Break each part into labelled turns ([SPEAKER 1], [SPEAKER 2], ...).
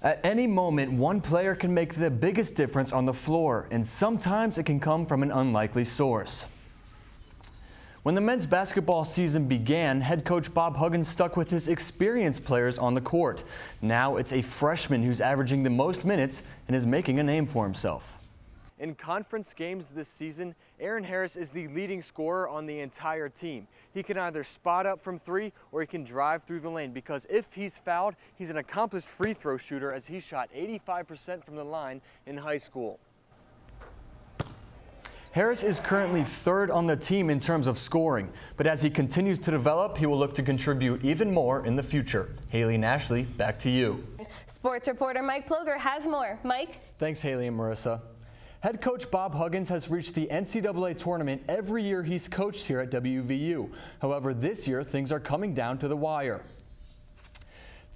[SPEAKER 1] At any moment, one player can make the biggest difference on the floor, and sometimes it can come from an unlikely source. When the men's basketball season began, head coach Bob Huggins stuck with his experienced players on the court. Now it's a freshman who's averaging the most minutes and is making a name for himself. In conference games this season, Aaron Harris is the leading scorer on the entire team. He can either spot up from three or he can drive through the lane, because if he's fouled, he's an accomplished free throw shooter, as he shot 85% from the line in high school. Harris is currently third on the team in terms of scoring, but as he continues to develop, he will look to contribute even more in the future. Haley and Ashley, back to you.
[SPEAKER 2] Sports reporter Mike Ploger has more. Mike?
[SPEAKER 1] Thanks, Haley and Marissa. Head coach Bob Huggins has reached the NCAA tournament every year he's coached here at WVU. However, this year things are coming down to the wire.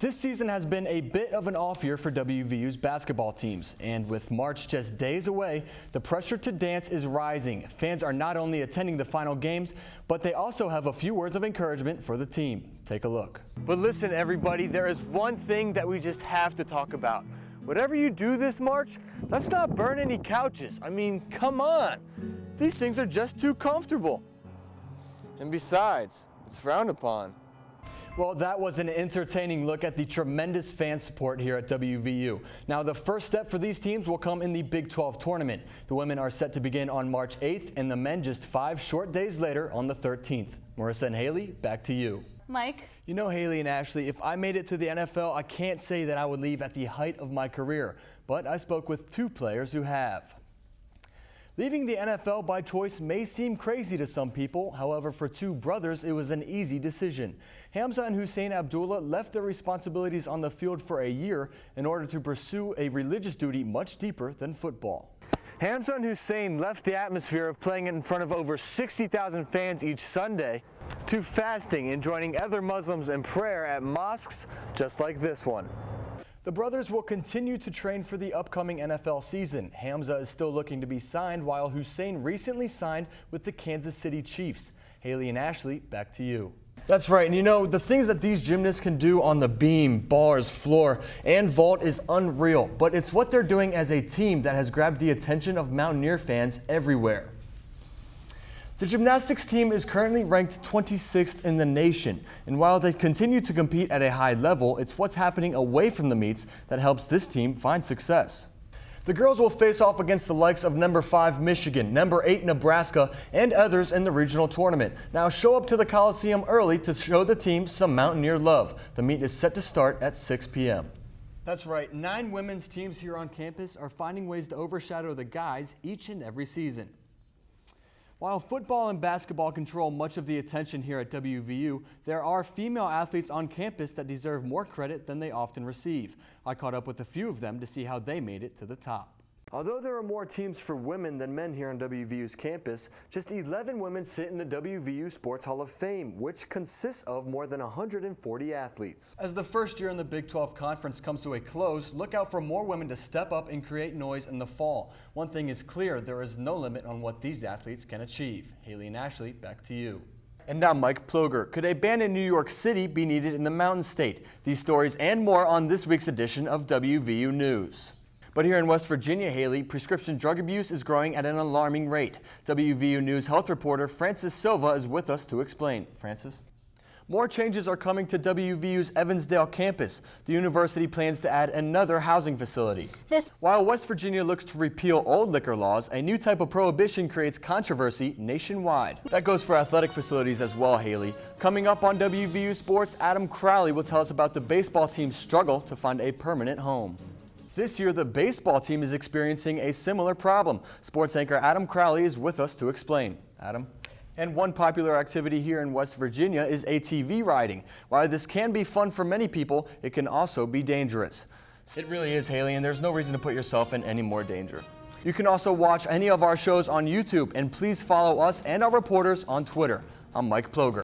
[SPEAKER 1] This season has been a bit of an off year for WVU's basketball teams, and with March just days away, the pressure to dance is rising. Fans are not only attending the final games, but they also have a few words of encouragement for the team. Take a look. But listen, everybody, there is one thing that we just have to talk about. Whatever you do this March, let's not burn any couches. I mean, come on. These things are just too comfortable. And besides, it's frowned upon. Well, that was an entertaining look at the tremendous fan support here at WVU. Now, the first step for these teams will come in the Big 12 tournament. The women are set to begin on March 8th, and the men just 5 short days later on the 13th. Marissa and Haley, back to you.
[SPEAKER 2] Mike?
[SPEAKER 1] You know, Haley and Ashley, if I made it to the NFL, I can't say that I would leave at the height of my career, but I spoke with 2 players who have. Leaving the NFL by choice may seem crazy to some people. However, for 2 brothers, it was an easy decision. Hamza and Hussein Abdullah left their responsibilities on the field for a year in order to pursue a religious duty much deeper than football. Hamza and Hussein left the atmosphere of playing in front of over 60,000 fans each Sunday to fasting and joining other Muslims in prayer at mosques just like this one. The brothers will continue to train for the upcoming NFL season. Hamza is still looking to be signed, while Hussein recently signed with the Kansas City Chiefs. Haley and Ashley, back to you. That's right, and you know, the things that these gymnasts can do on the beam, bars, floor, and vault is unreal, but it's what they're doing as a team that has grabbed the attention of Mountaineer fans everywhere. The gymnastics team is currently ranked 26th in the nation, and while they continue to compete at a high level, it's what's happening away from the meets that helps this team find success. The girls will face off against the likes of number 5 Michigan, number 8 Nebraska, and others in the regional tournament. Now show up to the Coliseum early to show the team some Mountaineer love. The meet is set to start at 6 p.m. That's right, 9 women's teams here on campus are finding ways to overshadow the guys each and every season. While football and basketball control much of the attention here at WVU, there are female athletes on campus that deserve more credit than they often receive. I caught up with a few of them to see how they made it to the top. Although there are more teams for women than men here on WVU's campus, just 11 women sit in the WVU Sports Hall of Fame, which consists of more than 140 athletes. As the first year in the Big 12 Conference comes to a close, look out for more women to step up and create noise in the fall. One thing is clear, there is no limit on what these athletes can achieve. Haley and Ashley, back to you. And now Mike Ploger. Could a band in New York City be needed in the Mountain State? These stories and more on this week's edition of WVU News. But here in West Virginia, Haley, prescription drug abuse is growing at an alarming rate. WVU News health reporter Francis Silva is with us to explain. Francis? More changes are coming to WVU's Evansdale campus. The university plans to add another housing facility. While West Virginia looks to repeal old liquor laws, a new type of prohibition creates controversy nationwide. That goes for athletic facilities as well, Haley. Coming up on WVU Sports, Adam Crowley will tell us about the baseball team's struggle to find a permanent home. This year, the baseball team is experiencing a similar problem. Sports anchor Adam Crowley is with us to explain. Adam? And one popular activity here in West Virginia is ATV riding. While this can be fun for many people, it can also be dangerous. It really is, Haley, and there's no reason to put yourself in any more danger. You can also watch any of our shows on YouTube, and please follow us and our reporters on Twitter. I'm Mike Ploger.